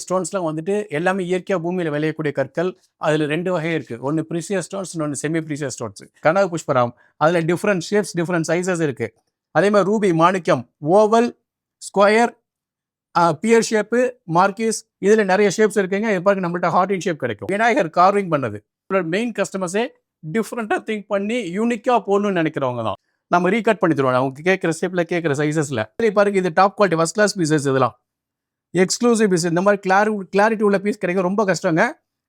ஸ்டோன்ஸ்லாம் வந்துட்டு எல்லாமே இயற்கையாக பூமியில் விளையக்கூடிய கற்கள். அதில் 2 வகை இருக்குது. ஒன்று ப்ரீசியஸ் ஸ்டோன்ஸ், இன்னொன்று செமி ப்ரீசியஸ் ஸ்டோன்ஸ். கனக புஷ்பராம் அதில் டிஃப்ரெண்ட் ஷேப்ஸ், டிஃப்ரெண்ட் சைஸஸ் இருக்குது. அதே மாதிரி ரூபி, மாணிக்கம், oval, square, pear shape, marquise, இதில் நிறைய ஷேப்ஸ் இருக்குங்க. இது பாருங்க, நம்மள்ட்ட ஹார்ட் இன் ஷேப் கிடைக்கும். விநாயகர் கார்விங் பண்ணது. மெயின் கஸ்டமர்ஸே டிஃப்ரெண்ட்டாக திங்க் பண்ணி யூனிக்காக போடணும்னு நினைக்கிறவங்க தான். நம்ம ரீகட் பண்ணி தருவோம் அவங்க கேட்குற ஷேப்பில், கேட்குற சைஸஸில். பாருங்க, இது top quality first class pieces. இதெல்லாம் எக்ஸ்க்ளூசிவ் பீஸ். இந்த மாதிரி கிளாரிட்டி உள்ள பீஸ் கிடைக்கும். ரொம்ப கஷ்டங்க,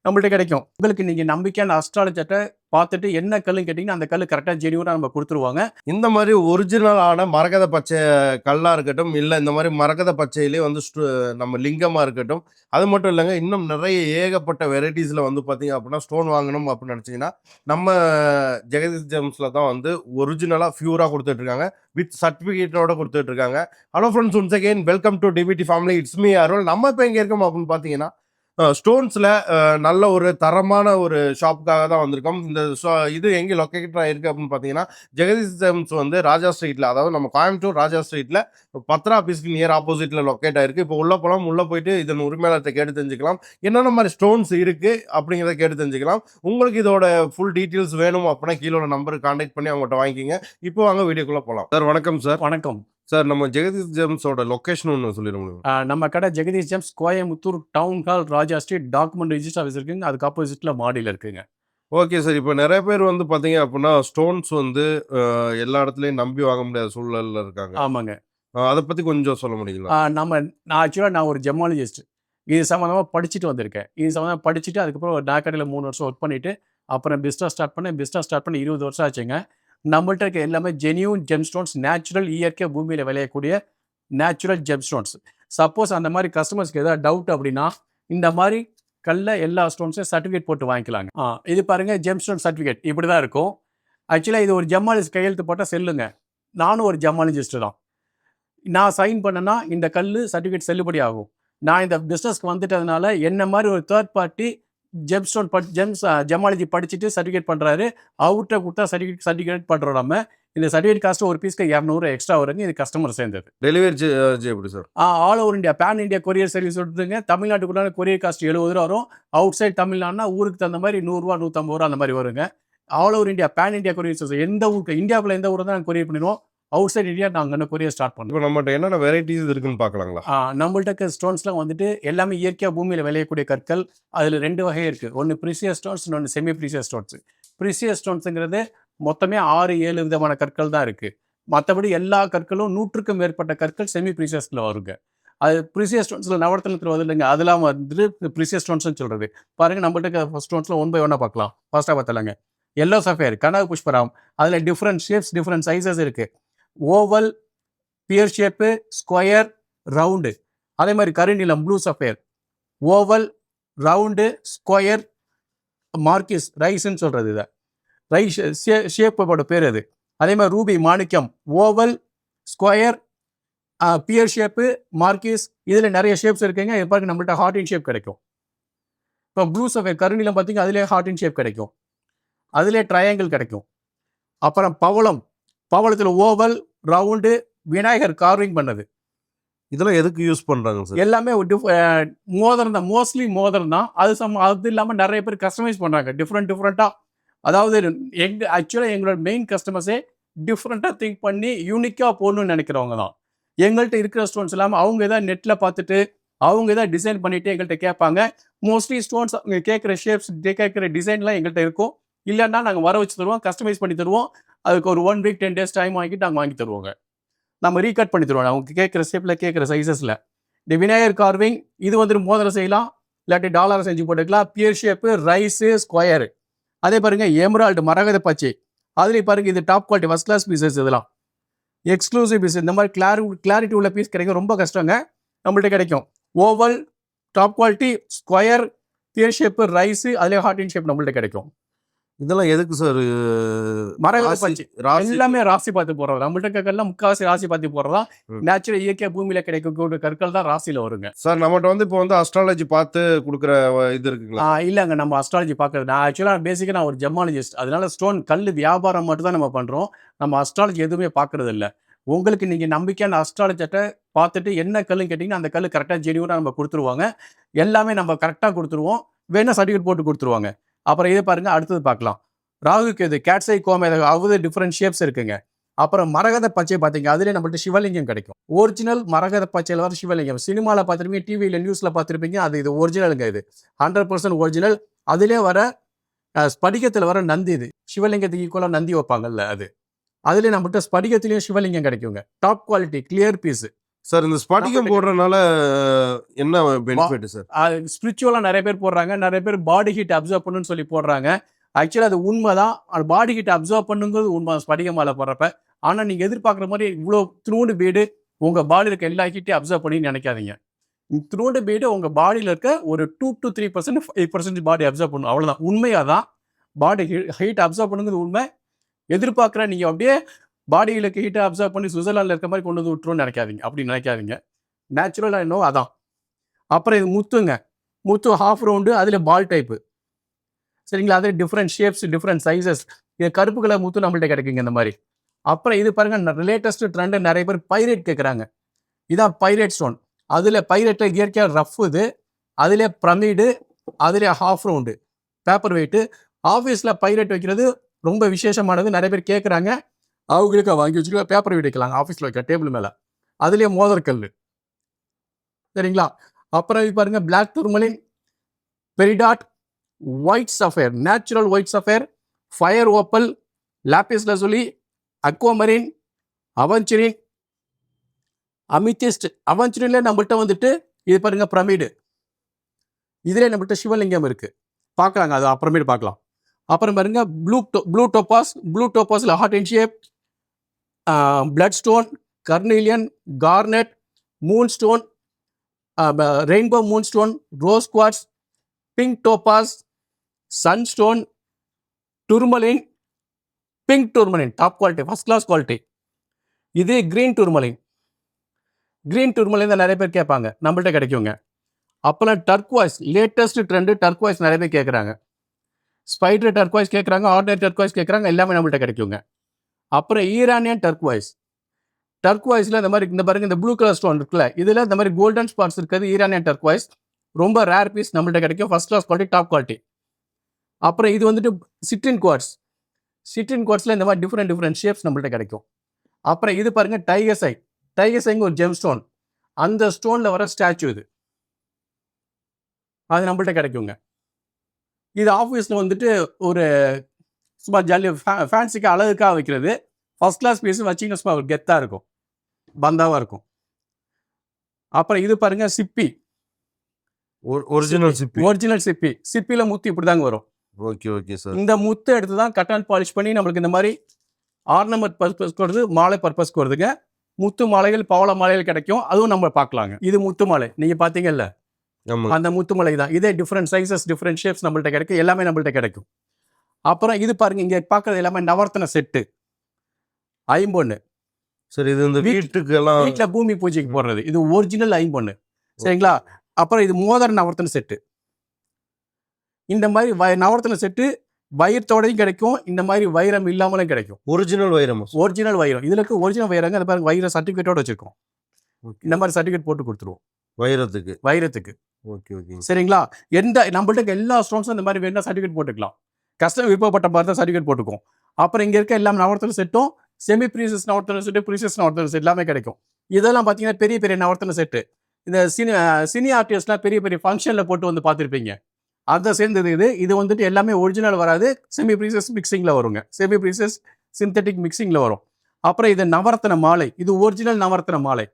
நம்மள்ட்ட கிடைக்கும். உங்களுக்கு நீங்கள் நம்பிக்கையான அஸ்ட்ராலஜர்ட்ட பார்த்துட்டு என்ன கல்லுன்னு கேட்டிங்கன்னா அந்த கல் கரெக்டாக ஜெனியூனாக நம்ம கொடுத்துருவாங்க. இந்த மாதிரி ஒரிஜினலான மரகத பச்சை கல்லாக இருக்கட்டும், இல்லை இந்த மாதிரி மரகத பச்சையிலே வந்து நம்ம லிங்கமாக இருக்கட்டும், அது மட்டும் இல்லைங்க, இன்னும் நிறைய ஏகப்பட்ட வெரைட்டிஸில் வந்து பார்த்தீங்க அப்படின்னா ஸ்டோன் வாங்கணும் அப்படின்னு நினச்சிங்கன்னா நம்ம ஜெகதீஷ் ஜெம்ஸில் தான் வந்து ஒரிஜினலாக ஃபியூராக கொடுத்துட்ருக்காங்க, வித் சர்டிஃபிகேட்டோட கொடுத்துட்ருக்காங்க. Hello friends, once again welcome to DVD family. It's me Arul. நம்ம இப்போ எங்கே இருக்கோம் அப்படின்னு பார்த்தீங்கன்னா ஸ்டோன்ஸில் நல்ல ஒரு தரமான ஒரு ஷாப்புக்காக தான் வந்திருக்கோம். இந்த இது எங்கே லொக்கேட் ஆகிருக்கு அப்படின்னு பார்த்தீங்கன்னா ஜெகதீஷ் ஜெம்ஸ் வந்து ராஜா ஸ்ட்ரீட்டில், அதாவது நம்ம கோயம்புத்தூர் ராஜா ஸ்ட்ரீட்டில் பத்ரா ஆஃபீஸ்க்கு நியர் ஆப்போசிட்டில் லொக்கேட் ஆகிருக்கு. இப்போ உள்ளே போகலாம், உள்ளே போயிட்டு இதன் உரிமையாளர்கிட்ட கேட்டு தெரிஞ்சுக்கலாம் என்னென்ன மாதிரி ஸ்டோன்ஸ் இருக்குது அப்படிங்கிறத கேட்டு தெரிஞ்சுக்கலாம். உங்களுக்கு இதோட ஃபுல் டீட்டெயில்ஸ் வேணும் அப்படின்னா கீழே உள்ள நம்பருக்கு கான்டாக்ட் பண்ணி அவங்கள்ட்ட வாங்கிக்கிங்க. இப்போ வாங்க வீடியோக்குள்ளே போகலாம். சார் வணக்கம். சார் வணக்கம் சார். நம்ம ஜெகதீஷ் ஜெம்ஸோட லொக்கேஷன் ஒன்று சொல்லிட முடியும்? நம்ம கடை Jagadish gems, Coimbatore town hall, Raja street, document register office இருக்குங்க. அதுக்கு ஆப்போசிட்டில் மாடியில் இருக்குங்க. Okay sir. இப்போ நிறைய பேர் வந்து பார்த்தீங்க அப்படின்னா ஸ்டோன்ஸ் வந்து எல்லா இடத்துலையும் நம்பி வாங்க முடியாத சூழலில் இருக்காங்க. ஆமாங்க. அதை பற்றி கொஞ்சம் சொல்ல முடியுங்களா? நான் ஒரு ஜெமாலஜிஸ்ட். இது சம்மந்தமாக படிச்சுட்டு வந்திருக்கேன். இது சம்மந்தமாக படிச்சுட்டு அதுக்கப்புறம் ஒரு கடையில் 3 வருஷம் ஒர்க் பண்ணிவிட்டு அப்புறம் பிஸ்னஸ் ஸ்டார்ட் பண்ணி 20 வருஷம் ஆச்சுங்க. நம்மள்ட்ட இருக்க எல்லாமே ஜென்யூன் ஜெம் ஸ்டோன்ஸ், நேச்சுரல், இயற்கை பூமியில் விளையக்கூடிய நேச்சுரல் ஜெம் ஸ்டோன்ஸ். சப்போஸ் அந்த மாதிரி கஸ்டமர்ஸ்க்கு ஏதாவது டவுட் அப்படின்னா இந்த மாதிரி கல்ல எல்லா ஸ்டோன்ஸையும் சர்டிஃபிகேட் போட்டு வாங்கிக்கலாங்க. இது பாருங்கள், ஜெம் ஸ்டோன் சர்டிஃபிகேட் இப்படி தான் இருக்கும். ஆக்சுவலாக இது ஒரு ஜெமாலஜிஸ்ட் கையெழுத்து போட்டால் செல்லுங்க. நானும் ஒரு ஜெமாலஜிஸ்ட் தான். நான் சைன் பண்ணேன்னா இந்த கல் சர்டிஃபிகேட் செல்லுபடி ஆகும். நான் இந்த பிஸ்னஸ்க்கு வந்துட்டதுனால என்ன மாதிரி ஒரு தேர்ட் பார்ட்டி ஜெம்ஸ்டோன் ஜெமாலஜி படிச்சுட்டு சர்டிஃபிகேட் பண்ணுறாரு, அவர்கிட்ட கொடுத்தா சர்டிஃபிகேட் பண்ணுறோம். நம்ம இந்த சர்டிஃபிகேட் காஸ்ட்டு ஒரு பீஸ்க்கு 200 எக்ஸ்ட்ரா வருங்க. இது கஸ்டமர் சேர்ந்தது. டெலிவரி சார்ஜ் எப்படி sir? All over India, pan India courier service கொடுத்துங்க. தமிழ்நாட்டுக்குள்ள கொரியர் காஸ்ட் 70 ரூபா வரும். அவுட் சைட் தமிழ்நாடுனா ஊருக்கு தகுந்த மாதிரி 100 ரூபா, 150 ரூபா அந்த மாதிரி வருங்க. All over India, pan India courier service. எந்த ஊருக்கு, இந்தியாவுக்குள்ள எந்த ஊரை தான் நாங்கள் கொரியர் பண்ணிடுவோம். அவுட் சைட் இந்தியா நாங்கள் இன்னும் கொரியர் ஸ்டார்ட் பண்ணுவோம். இப்போ நம்மகிட்ட என்னென்ன வெரைட்டிஸ் இருக்குன்னு பார்க்கலாங்களா? நம்மள்ட்ட ஸ்டோன்ஸ்லாம் வந்துட்டு எல்லாமே இயற்கையாக பூமியில் விளையக்கூடிய கற்கள். அதில் 2 வகை இருக்குது. ஒன்று ப்ரீசியஸ் ஸ்டோன்ஸ், இன்னொன்று செமி ப்ரீசியஸ் ஸ்டோன்ஸ். ப்ரீசியஸ் ஸ்டோன்ஸுங்கிறது மொத்தமே 6-7 விதமான கற்கள் தான் இருக்குது. மற்றபடி எல்லா கற்களும் 100க்கும் மேற்பட்ட கற்கள் செமி ப்ரீசியஸில் வருங்க. அது ப்ரீசியஸ் ஸ்டோன்ஸில் நவரத்தினத்தில் வருது இல்லைங்க, அதெல்லாம் வந்துட்டு ப்ரீசியஸ் ஸ்டோன்ஸ்னு சொல்கிறது. பாருங்கள், நம்மள்ட்ட ஸ்டோன்ஸில் 1 by 1 பார்க்கலாம். ஃபர்ஸ்ட்டாக பார்த்தலாங்க, எல்லோ சஃபேர், கனக புஷ்பராம். அதில் டிஃப்ரெண்ட் ஷேப்ஸ், டிஃப்ரெண்ட் சைஸஸ் இருக்குது. Oval, pear shape, square, round. அதே மாதிரி கருநீலம், blue sapphire, oval, round, square, marquise, ரைஸ்ன்னு சொல்கிறது. இதை ரைஸ் ஷேப்போட பேர் அது. அதே மாதிரி ரூபி, மாணிக்கம், oval, square, pear shape, marquise, இதில் நிறைய ஷேப்ஸ் இருக்குங்க. இது பாருங்க, நம்மள்ட்ட ஹார்ட் இன் ஷேப் கிடைக்கும். இப்போ ப்ளூ சஃபேர் கருநீலம் பார்த்தீங்க, அதிலே ஹார்ட் இன் ஷேப் கிடைக்கும், அதிலே ட்ரையாங்கிள் கிடைக்கும். அப்புறம் பவளத்தில் ஓவல், ரவுண்டு, விநாயகர் கார்விங் பண்ணது. இதெல்லாம் எதுக்கு யூஸ் பண்ணுறாங்க சார்? எல்லாமே மோதிரம் தான், மோஸ்ட்லி மோதிரம் தான். அது இல்லாமல் நிறைய பேர் கஸ்டமைஸ் பண்ணுறாங்க டிஃப்ரெண்ட்டாக. அதாவது ஆக்சுவலாக எங்களோட மெயின் கஸ்டமர்ஸே டிஃப்ரெண்ட்டாக திங்க் பண்ணி யூனிக்காக போடணும்னு நினைக்கிறவங்க தான். எங்கள்கிட்ட இருக்கிற ஸ்டோன்ஸ் இல்லாமல் அவங்க எதாவது நெட்டில் பார்த்துட்டு அவங்க எதாவது டிசைன் பண்ணிவிட்டு எங்கள்கிட்ட கேட்பாங்க. மோஸ்ட்லி ஸ்டோன்ஸ் அவங்க கேட்குற ஷேப்ஸ், கேட்குற டிசைன்லாம் எங்கள்கிட்ட இருக்கும். இல்லைன்னா நாங்கள் வர வச்சு தருவோம், கஸ்டமைஸ் பண்ணி தருவோம். அதுக்கு ஒரு 1 week 10 days டைம் வாங்கிட்டு நாங்கள் வாங்கி தருவோங்க. நம்ம ரீகட் பண்ணி தருவோம் அவங்க கேட்குற ஷேப்பில், கேட்குற சைஸஸில். இந்த விநாயகர் கார்விங் இது வந்துட்டு மோதிரம் செய்யலாம், இல்லாட்டி டாலரை செஞ்சு போட்டுக்கலாம். பியர் ஷேப்பு, ரைஸு, ஸ்கொயரு. அதே பாருங்கள், எமரால்டு, மரகத பச்சை. அதுலேயும் பாருங்கள், இது top quality first class pieces. இதெல்லாம் எக்ஸ்க்ளூசிவ் பீஸ். இந்த மாதிரி கிளாரிட்டி உள்ள பீஸ் கிடைக்கும். ரொம்ப கஷ்டங்க, நம்மள்ட்ட கிடைக்கும். Oval, top quality, square, pear shape, rice, அதிலே ஹார்ட் இன் ஷேப் நம்மள்ட்ட கிடைக்கும். இதெல்லாம் எதுக்கு சார்? மரகத பச்சை எல்லாமே ராசி பார்த்து போடுறது. நம்மள்ட்ட கற்கள்லாம் முக்கால்வாசி ராசி பார்த்து போடுறதா. நேச்சுரல் இயற்கை பூமியில கிடைக்கக்கூடிய கற்கள் தான் ராசியில் வருங்க. சார் நம்மகிட்ட வந்து இப்போ வந்து அஸ்ட்ராலஜி பார்த்து கொடுக்குற இது இருக்குங்களா? இல்லைங்க, நம்ம அஸ்ட்ராலஜி பார்க்கறது. நான் ஆக்சுவலாக பேசிக்காக நான் ஒரு ஜெமாலஜிஸ்ட். அதனால ஸ்டோன் கல் வியாபாரம் மட்டும் தான் நம்ம பண்ணுறோம். நம்ம அஸ்ட்ராலஜி எதுவுமே பார்க்கறது இல்லை. உங்களுக்கு நீங்கள் நம்பிக்கையான அஸ்ட்ராலஜர்கிட்ட பார்த்துட்டு என்ன கல்லுன்னு கேட்டிங்கன்னா அந்த கல் கரெக்டாக ஜெனியூனாக நம்ம கொடுத்துருவாங்க. எல்லாமே நம்ம கரெக்டாக கொடுத்துருவோம். வேணா சர்டிஃபிகேட் போட்டு கொடுத்துருவாங்க. அப்புறம் இதை பாருங்க, அடுத்தது பார்க்கலாம். ராகு கேது கேட்ஸை கோமேதகம் அவது டிஃப்ரெண்ட் ஷேப்ஸ் இருக்குங்க. அப்புறம் மரகத பச்சை பார்த்தீங்க, அதுலேயே நம்மள்ட்ட சிவலிங்கம் கிடைக்கும். ஒரிஜினல் மரகத பச்சையில் வர சிவலிங்கம் சினிமாவில் பார்த்துருப்பீங்க, டிவியில் நியூஸில் பார்த்துருப்பீங்க. இது ஒரிஜினலுங்க. இது 100% ஒரிஜினல். அதிலே வர ஸ்படிகத்தில் வர நந்தி, இது சிவலிங்கத்துக்கு ஈக்குவலாக நந்தி வைப்பாங்கல்ல, அதுலேயே நம்மகிட்ட ஸ்படிகத்திலையும் சிவலிங்கம் கிடைக்குங்க. Top quality clear piece. Sir இந்த ஸ்படிகம் போடுறதுனால என்ன பெனிஃபிட் சார்? ஸ்பிரிச்சுவலாக நிறைய பேர் போடுறாங்க. நிறைய பேர் பாடி ஹீட் அப்சர்வ் பண்ணுன்னு சொல்லி போடுறாங்க. ஆக்சுவலாக அது உண்மை தான். அது பாடி ஹீட் அப்சர்வ் பண்ணுங்கிறது உண்மை ஸ்படிக மாலை போடுறப்ப. ஆனால் நீங்கள் எதிர்பார்க்குற மாதிரி இவ்வளோ திருண்டு பீடு உங்கள் பாடியில் இருக்க எல்லா ஹீட்டையும் அப்சர்வ் பண்ணி நினைக்காதீங்க. திருண்டு பீடு உங்கள் பாடியில் இருக்க ஒரு 2 to 3%, 5% பாடி அப்சர்வ் பண்ணும், அவ்வளோதான். உண்மையாக தான் பாடி ஹீட் அப்சர்வ் பண்ணுங்கிறது உண்மை. எதிர்பார்க்குற நீங்கள் அப்படியே பாடியில் இருக்க ஹீட்டை அப்சர்வ் பண்ணி சுவிட்சர்லாண்டில் இருக்க மாதிரி கொண்டு வந்து விட்டுருன்னு நினைக்காதீங்க. அப்படி நினைக்காதீங்க. நேச்சுரலாக என்னவோ அதான். அப்புறம் இது முத்துங்க. முத்து ஹாஃப் ரவுண்டு, அதில் பால் டைப்பு. சரிங்களா? அதில் டிஃப்ரெண்ட் ஷேப்ஸ், டிஃப்ரெண்ட் சைஸஸ். இது கருப்பு கலர் முத்து நம்மள்ட்ட கிடைக்குங்க இந்த மாதிரி. அப்புறம் இது பாருங்கள், லேட்டஸ்ட் ட்ரெண்டு. நிறைய பேர் பைரேட் கேட்குறாங்க. இதான் பைரேட் ஸ்டோன். அதில் பைரேட்டில் இயற்கையாக ரஃப், இது அதிலே பிரமிடு, அதிலே ஹாஃப் ரவுண்டு பேப்பர் வெயிட்டு. ஆஃபீஸில் பைரேட் வைக்கிறது ரொம்ப விசேஷமானது. நிறைய பேர் கேட்குறாங்க. அவங்களுக்கு வாங்கி வச்சுக்கலாம். பேப்பர் வெயிட் வைக்கலாங்க ஆஃபீஸில் வைக்க, டேபிள் மேலே. அதுலேயே மோதற்கல். சரிங்களா? அப்புறம் இது பாருங்கள், black tourmaline, peridot, white sapphire, natural white sapphire, fire opal, lapis lazuli, aquamarine, aventurine, amethyst. அவென்ச்சுரின்ல நம்மள்கிட்ட வந்துட்டு இது பாருங்க பிரமிடு. இதிலே நம்மள்கிட்ட சிவலிங்கம் இருக்கு, பார்க்கலாங்க. அது அப்புறமேட்டு பார்க்கலாம். அப்புறம் பாருங்க ப்ளூ டோபாஸ். ப்ளூ டோபாஸில் heart and shape, bloodstone, carnelian, garnet, moonstone, rainbow moonstone, rose quartz, pink topaz, sunstone, tourmaline, pink tourmaline top quality, first class quality. இது கிரீன் டூர்மலின். கிரீன் டூர்மலின் தான் நிறைய பேர் கேட்பாங்க, நம்மள்ட்ட கிடைக்குங்க. அப்புறம் turquoise, latest trend turquoise நிறைய பேர் கேட்குறாங்க. ஸ்பைடர் டர்க்வாய்ஸ் கேட்குறாங்க, ஆர்டினரி டர்க்வாய்ஸ் கேட்குறாங்க, எல்லாமே நம்மள்ட்ட கிடைக்குங்க. அப்புறம் ஈரானியன் டர்க்வாய்ஸ். டர்க்வாய்ஸில் இந்த மாதிரி இந்த பாருங்க, இந்த ப்ளூ கலர் ஸ்டோன் இருக்குல்ல, இதில் இந்த மாதிரி கோல்டன் ஸ்பாட்ஸ் இருக்கிறது ஈரானியன் டர்க்வாய்ஸ். ரொம்ப ரேர் பீஸ், நம்மள்ட்ட கிடைக்கும். First class quality, top quality. அப்புறம் இது வந்துட்டு சிட்ரின் குவார்ட்ஸ். சிட்ரின் குவார்ட்ஸில் இந்த மாதிரி டிஃப்ரெண்ட் ஷேப்ஸ் நம்மள்ட்ட கிடைக்கும். அப்புறம் இது பாருங்க, டைகர்ஸ் ஐ. டைகர்ஸ் ஐங்க ஒரு ஜெம் ஸ்டோன். அந்த ஸ்டோனில் வர ஸ்டாச்சு இது, அது நம்மள்ட்ட கிடைக்குங்க. இது ஆஃபீஸில் வந்துட்டு ஒரு சும்மா ஜல்லி ஃபேன்சிக்காக அழகுக்காக வைக்கிறது. ஃபர்ஸ்ட் கிளாஸ் பீஸ் வச்சிங்கன்னா சும்மா ஒரு கெத்தாக இருக்கும், பந்தாவாக இருக்கும். அப்புறம் இது பாருங்க, சிப்பி. ஒரிஜினல் சிப்பி. ஒரிஜினல் சிப்பி. சிப்பியில் முத்து இப்படி தாங்க வரும். Okay okay sir. இந்த முத்தை எடுத்து தான் கட் அண்ட் பாலிஷ் பண்ணி நம்மளுக்கு இந்த மாதிரி ஆர்னமெண்ட் பர்பஸ்க்கு வருது, மாலை பர்பஸ்க்கு வருதுங்க. முத்து மாலைகள், பவள மாலைகள் கிடைக்கும், அதுவும் நம்ம பார்க்கலாங்க. இது முத்து மாலை, நீங்கள் பார்த்தீங்கல்ல, அந்த முத்து மாலை தான். இதே டிஃப்ரெண்ட் சைஸஸ், டிஃப்ரெண்ட் ஷேப்ஸ் நம்மள்ட்ட கிடைக்கும், எல்லாமே நம்மள்ட்ட கிடைக்கும். அப்புறம் இது பாருங்க, இங்கே பார்க்குறது எல்லாமே நவரத்ன செட்டு, ஐம்பொண்ணு. சரி, இது இந்த வீட்டுக்கெல்லாம் வீட்டில் பூமி பூஜைக்கு போடுறது, இது ஒரிஜினல் ஐம்பொண்ணு. சரிங்களா? அப்புறம் இது மோதிர நவரத்ன செட்டு. இந்த மாதிரி நவரத்ன செட்டு வைரத்தோடையும் கிடைக்கும், இந்த மாதிரி வைரம் இல்லாமலும் கிடைக்கும். ஒரிஜினல் வைரம். ஒரிஜினல் வைரம். இதில் இருக்க ஒரிஜினல் வைரங்க, அந்த பாருங்க, வைர சர்டிஃபிகேட்டோட வச்சிருக்கோம். இந்த மாதிரி சர்டிஃபிகேட் போட்டு கொடுத்துருவோம் வைரத்துக்கு. Okay okay. சரிங்களா? எந்த நம்மள்ட்ட எல்லா ஸ்டோன்ஸும் இந்த மாதிரி வேணா சர்டிஃபிகேட் போட்டுக்கலாம். கஸ்டம் விருப்பப்பட்ட மாதிரி தான் சர்டிஃபிகேட் போட்டுக்கும். அப்புறம் இங்கே இருக்க எல்லா நவரத்ன செட்டும் செமி ப்ரீசியஸ் நவரத்ன செட்டு, ப்ரீசியஸ் நவரத்ன செட் எல்லாமே கிடைக்கும். இதெல்லாம் பார்த்தீங்கன்னா பெரிய பெரிய நவரத்ன செட்டு. இந்த சினி ஆர்டிஸ்ட்லாம் பெரிய பெரிய ஃபங்க்ஷனில் போட்டு வந்து பார்த்துருப்பீங்க, அதை சேர்ந்தது இது. இது வந்துட்டு எல்லாமே ஒரிஜினல் வராது, செமி ப்ரீசியஸ் மிக்சிங்கில் வருங்க. செமி ப்ரீசியஸ் சிந்தட்டிக் மிக்சிங்கில் வரும். அப்புறம் இது நவரத்ன மாலை, இது ஒரிஜினல் நவரத்ன மாலை.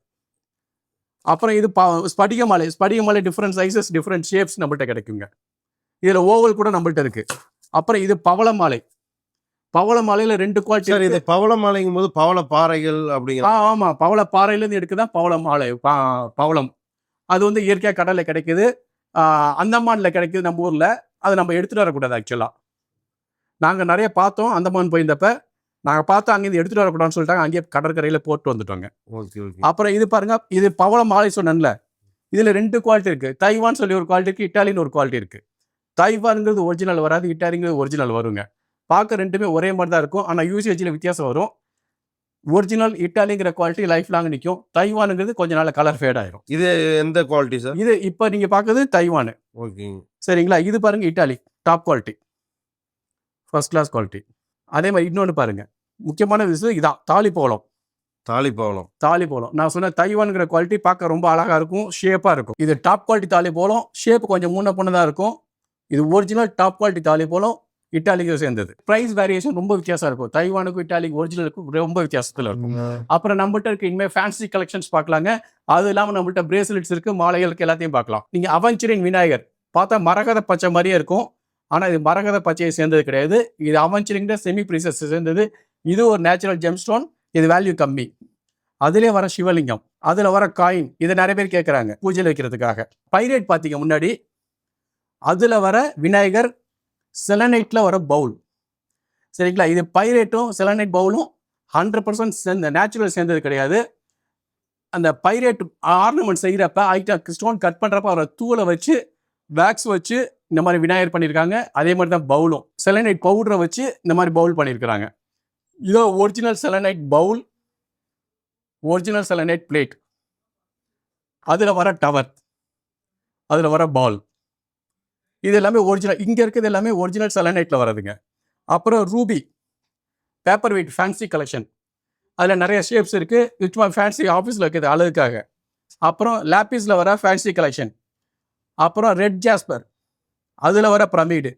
அப்புறம் இது ஸ்படிக மாலை. ஸ்படிக மாலை டிஃப்ரெண்ட் சைஸஸ், டிஃப்ரெண்ட் ஷேப்ஸ் நம்மள்ட்ட கிடைக்குங்க. இதில் ஓவல் கூட நம்மள்ட்ட இருக்கு. அப்புறம் இது பவள மாலை. பவள மாலையில் 2 குவாலிட்டி. சார், இது பவள மாலைங்கும் போது பவள பாறைகள் அப்படிங்கிற? ஆமாம், பவள பாறையிலேருந்து எடுக்குதான் பவள மாலை. பவளம் அது வந்து இயற்கையாக கடலில் கிடைக்குது, அந்தமானில் கிடைக்குது நம்ம ஊரில். அதை நம்ம எடுத்துகிட்டு வரக்கூடாது. ஆக்சுவலாக நாங்கள் நிறைய பார்த்தோம், அந்தமான் போயிருந்தப்ப நாங்கள் பார்த்தோம், அங்கேருந்து எடுத்துகிட்டு வரக்கூடாதுன்னு சொல்லிட்டாங்க, அங்கேயே கடற்கரையில் போட்டு வந்துட்டோங்க. Okay okay. அப்புறம் இது பாருங்க, இது பவள மாலை சொன்னேன்ல, இதில் 2 குவாலிட்டி இருக்குது. தைவான் சொல்லி ஒரு குவாலிட்டி இருக்குது, இட்டாலின்னு ஒரு குவாலிட்டி இருக்குது. தைவான்ங்கிறது ஒரிஜினல் வராது, இட்டாலிங்கிறது ஒரிஜினல் வருங்க. பார்க்க ரெண்டுமே ஒரே மாதிரி தான் இருக்கும், ஆனால் யூசேஜில் வித்தியாசம் வரும். ஒரிஜினல் இட்டாலிங்கிற குவாலிட்டி லைஃப் லாங் நிற்கும். தைவானுங்கிறது கொஞ்ச நாள் கலர் ஃபேட் ஆயிரும். இது எந்த குவாலிட்டி சார்? இது இப்போ நீங்கள் பார்க்குறது தைவானு. ஓகேங்க. சரிங்களா? இது பாருங்க Italy top quality, first class quality. அதே மாதிரி இன்னொன்று பாருங்க, முக்கியமான விஷயம் இதான் தாலிப்போளம். தாலிப்போளம் நான் சொன்ன தைவானுங்கிற குவாலிட்டி பார்க்க ரொம்ப அழகாக இருக்கும், ஷேப்பாக இருக்கும். இது டாப் குவாலிட்டி தாலிப்போளம், ஷேப் கொஞ்சம் முன்ன பொண்ணதாக இருக்கும். இது ஒரிஜினல் டாப் குவாலிட்டி தாலிப்போளம், இட்டாலிக்கு சேர்ந்தது. ப்ரைஸ் வேரியேஷன் ரொம்ப வித்தியாசம் இருக்கும். தைவானுக்கும் இட்டாலிக்கு ஒரிஜினலுக்கும் ரொம்ப வித்தியாசத்தில் இருக்கும். அப்புறம் நம்மள்ட்ட இருக்க இனிமேல் ஃபேன்சி கலெக்ஷன்ஸ் பார்க்கலாங்க. அது இல்லாமல் நம்மள்ட்ட பிரேஸ்லெட்ஸ் இருக்குது, மாலைகளுக்கு எல்லாத்தையும் பார்க்கலாம். நீங்கள் அவெஞ்சரின் விநாயகர் பார்த்தா மரகத பச்சை மாதிரியே இருக்கும், ஆனால் இது மரகத பச்சையை சேர்ந்தது கிடையாது. இது அவெஞ்சரிங்கிற செமி ப்ரீசியஸ் சேர்ந்தது. இது ஒரு நேச்சுரல் ஜெம்ஸ்டோன், இது வேல்யூ கம்மி. அதிலே வர சிவலிங்கம், அதில் வர காயின், இதை நிறைய பேர் கேட்குறாங்க பூஜையில் வைக்கிறதுக்காக. பைரேட் பார்த்தீங்க முன்னாடி, அதில் வர விநாயகர், செலனைட்டில் வர பவுல். சரிங்களா? இது பைரேட்டும் செலனைட் பவுலும் 100% சேர்ந்த நேச்சுரல் சேர்ந்தது கிடையாது. அந்த பைரேட் ஆர்னமெண்ட் செய்கிறப்ப ஐட்டம் ஸ்டோன் கட் பண்ணுறப்ப அவரை தூளை வச்சு வேக்ஸ் வச்சு இந்த மாதிரி விநாயகர் பண்ணியிருக்காங்க. அதே மாதிரி தான் பவுலும் செலனைட் பவுடரை வச்சு இந்த மாதிரி பவுல் பண்ணியிருக்கிறாங்க. இதோ original selenite bowl, original selenite plate, அதில் வர டவர், அதில் வர பால், இது எல்லாமே ஒரிஜினல். இங்கே இருக்கிறது எல்லாமே ஒரிஜினல் செலனைட்டில் வரதுங்க. அப்புறம் Ruby paper wait fancy collection, அதில் நிறைய ஷேப்ஸ் இருக்குது, சும்மா ஃபேன்சி ஆஃபீஸில் இருக்குது அழகுக்காக. அப்புறம் லேப்பிஸில் வர ஃபேன்சி கலெக்ஷன். அப்புறம் ரெட் ஜாஸ்பர், அதில் வர பிரமிடு.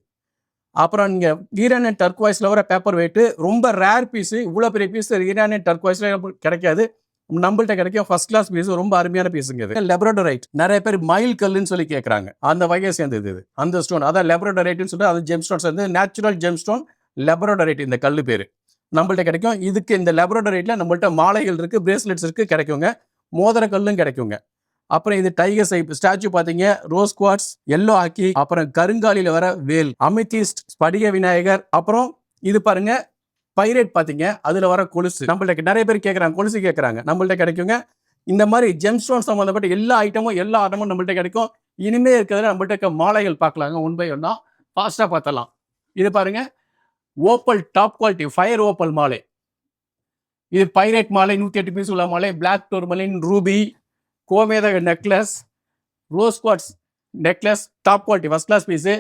அப்புறம் இங்கே ஈரான் அண்ட் டர்க்வாய்ஸில் வர பேப்பர் வெயிட்டு ரொம்ப ரேர் பீஸு. இவ்வளோ பெரிய பீஸ் ஈரான் அண்ட் டர்க்வாய்ஸில் கிடைக்காது, நம்மள்ட்ட கிடைக்கும். ஃபர்ஸ்ட் கிளாஸ் பீஸ், ரொம்ப அருமையான பீஸுங்க இது. லெப்ரடோரைட் நிறைய பேர் மயில் கல்லுன்னு சொல்லி கேட்குறாங்க, அந்த வகையை சேர்ந்தது இது. அந்த ஸ்டோன் அதான் லெப்ரடோரைட்னு சொல்லிட்டு, அது ஜெம் ஸ்டோன்ஸ் வந்து நேச்சுரல் ஜெம் ஸ்டோன் லெப்ரடோரைட், இந்த கல் பேர் நம்மள்ட்ட கிடைக்கும். இதுக்கு இந்த லெப்ரடோரைட்டில் நம்மள்ட்ட மாலைகள் இருக்குது, பிரேஸ்லெட்ஸ் இருக்குது, கிடைக்குங்க. மோதிர கல்லும் கிடைக்குங்க. அப்புறம் இது டைகர் சைப் ஸ்டாச்சு பார்த்தீங்க, ரோஸ் குவார்ட்ஸ், எல்லோ ஆக்கி, அப்புறம் கருங்காலியில் வர வேல், அமித்திஸ்ட், ஸ்படிக விநாயகர். அப்புறம் இது பாருங்க பைரேட் பார்த்தீங்க, அதில் வர கொலுசு. நம்மள்ட்ட நிறைய பேர் கேட்குறாங்க, கொலுசு கேட்குறாங்க, நம்மள்ட்ட கிடைக்குங்க. இந்த மாதிரி ஜெம் ஸ்டோன் சம்மந்தப்பட்ட எல்லா ஆட்டமும் நம்மள்ட்ட கிடைக்கும். இனிமேல் இருக்கிறதுல நம்மள்ட்ட இருக்க மாலைகள் பார்க்கலாங்க, ஒன் பை ஒன்னா ஃபாஸ்ட்டாக பார்த்தலாம். இது பாருங்க opal top quality fire opal மாலை. இது பைரேட் மாலை, 108 பீஸ் உள்ள மாலை. பிளாக் டோர்மலின், ரூபி, கோமேதக necklace, rose quartz necklace, top quality first class piece.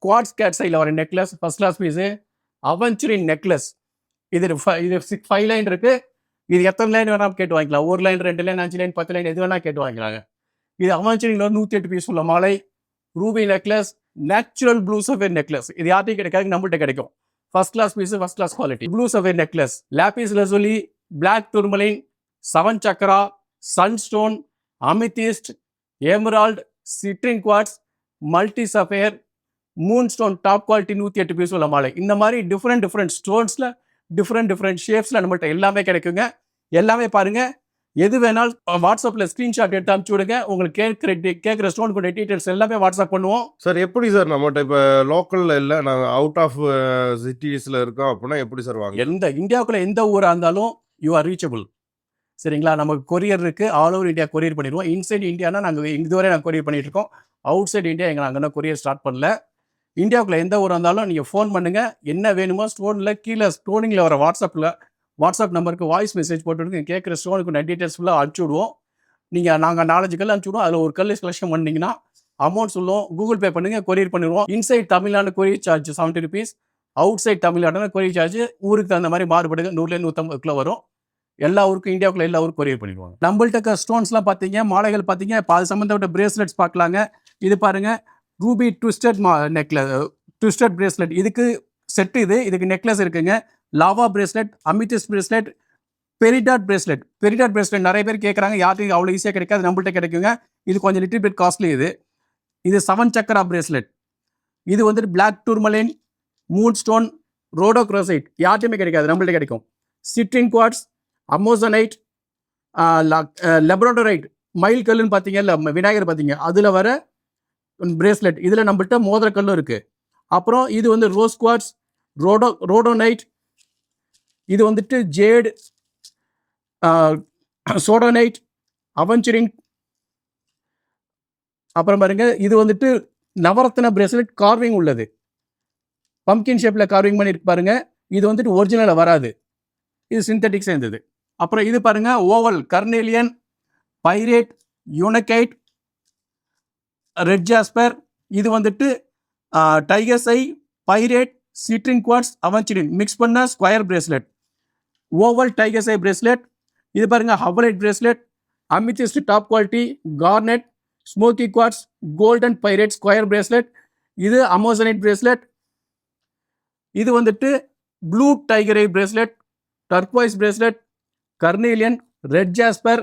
Quartz cat சைடில் வர necklace, first class piece. Aventurine necklace, இது 5 லைன் இருக்குது. இது எத்தனை லைன் வேணால் கேட்டு வாங்கிக்கலாம், 1 லைன், 2 லைன், 5 லைன், 10 லைன், எது வேணால் கேட்டு வாங்கிக்கலாங்க. இது அவெஞ்சரின் 108 பீஸ் உள்ள மாலை. Ruby necklace, natural blue sapphire necklace, இது யார்ட்டையும் கிடைக்காது, நம்மள்ட்ட கிடைக்கும். First class piece, first class quality. Blue sapphire necklace, lapis lazuli, black tourmaline, 7 chakra, sunstone, amethyst, emerald, citrine quartz, multi sapphire, moon stone, top quality 108 piece உள்ள மாலை. இந்த மாதிரி different ஸ்டோன்ஸில் different ஷேப்ஸில் நம்மள்ட்ட எல்லாமே கிடைக்குங்க. எல்லாமே பாருங்கள், எது வேணாலும் வாட்ஸ்அப்பில் ஸ்க்ரீன்ஷாட் எடுத்து அனுப்பிச்சி விடுங்க. உங்களுக்கு கேட்குற ஸ்டோன் கூட டீட்டெயில்ஸ் எல்லாமே வாட்ஸ்அப் பண்ணுவோம். சார் எப்படி சார் நம்மகிட்ட இப்போ லோக்கலில் இல்லை, நாங்கள் அவுட் ஆஃப் சிட்டிஸில் இருக்கோம் அப்படின்னா எப்படி சார் வாங்க? இந்தியாவுக்குள்ளே எந்த ஊராக இருந்தாலும் யூ ஆர் ரீச்சபிள். சரிங்களா? நமக்கு கொரியர் இருக்குது, ஆல் ஓவர் இந்தியா கொரியர் பண்ணிடுவோம். இன்சைட் இந்தியானா நாங்கள் இதுவரை கொரியர் பண்ணிட்டு இருக்கோம். அவுட் சைட் இந்தியா நாங்கள் இன்னும் கொரியர் ஸ்டார்ட் பண்ணல. இந்தியாவுக்குள்ளே எந்த ஊராக இருந்தாலும் நீங்கள் ஃபோன் பண்ணுங்கள், என்ன வேணுமோ ஸ்டோனில் கீழே ஸ்டோனிங்கில் வர வாட்ஸ்அப் நம்பருக்கு வாய்ஸ் மெசேஜ் போட்டுவிடுங்க. கேட்குற ஸ்டோனுக்கு டீட்டெயில்ஸ் ஃபுல்லாக அனுப்பிச்சி விடுவோம். நாங்கள் 4-5 கல் அனுப்பிச்சி விடுவோம். அதில் ஒரு கல் செலெக்ஷன் பண்ணிங்கன்னா அமௌண்ட் சொல்லுவோம், கூகுள் பே பண்ணுங்கள், கொரியர் பண்ணிடுவோம். Inside Tamil Nadu courier charge 70 rupees, outside தமிழ்நாடுனா கொரியர் சார்ஜ் ஊருக்கு தகுந்த மாதிரி மாறுபடுங்க. 100-150 வரும். எல்லா ஊருக்கும், இந்தியாவுக்குள்ள எல்லா ஊருக்கும் கொரியர் பண்ணிடுவாங்க. நம்மள்ட்ட ஸ்டோன்ஸ்லாம் பார்த்தீங்க, மாலைகள் பார்த்தீங்க, அது சம்மந்தப்பட்ட பிரேஸ்லெட்ஸ் பார்க்கலாங்க. இது பாருங்கள், ரூபி ட்விஸ்டட் ட்விஸ்டட் பிரேஸ்லெட், இதுக்கு செட்டு. இதுக்கு நெக்லஸ் இருக்குங்க. Lava bracelet, amethyst bracelet, peridot bracelet நிறைய பேர் கேட்குறாங்க, யாருக்கும் அவ்வளோ ஈஸியாக கிடைக்காது, நம்மள்ட்ட கிடைக்குங்க. இது கொஞ்சம் லிட்டில் பிட் காஸ்ட்லி. இது 7 சக்கரா பிரேஸ்லெட். இது வந்துட்டு black tourmaline, moonstone, rhodochrosite, யார்ட்டையுமே கிடைக்காது, நம்மள்ட்ட கிடைக்கும். சிட்ரின் குவார்ட்ஸ், அமோசனைட், லெப்ரடோரைட், மயில் கல்லுன்னு பார்த்தீங்கல்ல, விநாயகர் பார்த்தீங்க, அதில் வர பிரேஸ்லெட். இதில் நம்மள்ட்ட மோதிர கல்லும் இருக்குது. அப்புறம் இது வந்து ரோஸ் குவார்ட்ஸ், ரோடோனைட், இது வந்துட்டு ஜேடு, சோடோனைட், அவெஞ்சரின். அப்புறம் பாருங்க, இது வந்துட்டு நவரத்ன பிரேஸ்லெட், கார்விங் உள்ளது, பம்கின் ஷேப்பில் கார்விங் பண்ணி பாருங்க. இது வந்துட்டு ஒரிஜினலில் வராது, இது சிந்தட்டிக் சேர்ந்தது. அப்புறம் இது பாருங்க oval carnelian, pyrite, unakite, red jasper. இது வந்துட்டு tiger's eye, pyrite, citrine quartz, aventurine mix பண்ண square bracelet. Oval tiger's eye bracelet. இது பாருங்க howlite bracelet, amethyst top quality, garnet, smoky quartz, golden pyrite square bracelet. இது amazonite bracelet. இது வந்துட்டு blue tiger eye bracelet, turquoise bracelet, carnelian, red jasper,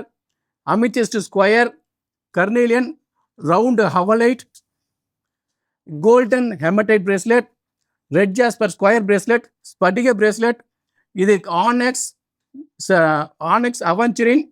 amethyst square, carnelian, round howlite, golden hematite bracelet, red jasper square bracelet, ஸ்படிக bracelet. இது onyx aventurine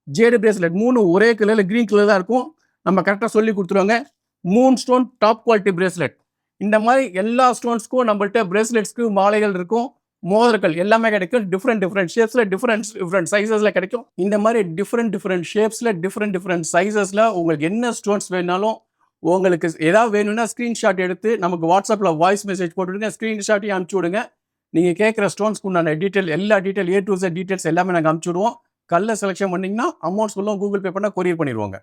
jade bracelet. 3 ஒரே கலரில் green colour தான் இருக்கும். நம்ம கரெக்டாக சொல்லி கொடுத்துருவாங்க. Moon stone top quality bracelet. இந்த மாதிரி எல்லா ஸ்டோன்ஸ்க்கும் நம்மள்ட்ட பிரேஸ்லெட்ஸ்க்கு மாலைகள் இருக்கும், மோதிரங்கள் எல்லாமே கிடைக்கும். டிஃப்ரெண்ட் ஷேப்ஸில் டிஃப்ரெண்ட் சைஸஸில் கிடைக்கும். இந்த மாதிரி டிஃப்ரெண்ட் ஷேப்ஸில் டிஃப்ரெண்ட் சைஸஸில் உங்களுக்கு என்ன ஸ்டோன்ஸ் வேணாலும், உங்களுக்கு ஏதாவது வேணும்னா ஸ்க்ரீன்ஷாட் எடுத்து நமக்கு வாட்ஸ்அப்பில் வாய்ஸ் மெசேஜ் போட்டுவிடுங்க. ஸ்க்ரீன்ஷாட்டையும் அனுப்பிச்சி விடுங்க. நீங்கள் கேட்குற ஸ்டோன்ஸ்க்கு உண்டான எல்லா detail A to Z details எல்லாமே நாங்கள் அனுப்பிச்சி விடுவோம். கல்லை செலெக்ஷன் பண்ணிங்கன்னா அமௌண்ட் சொல்லுவோம், கூகுள் பே பண்ணால் கொரியர் பண்ணிடுவாங்க.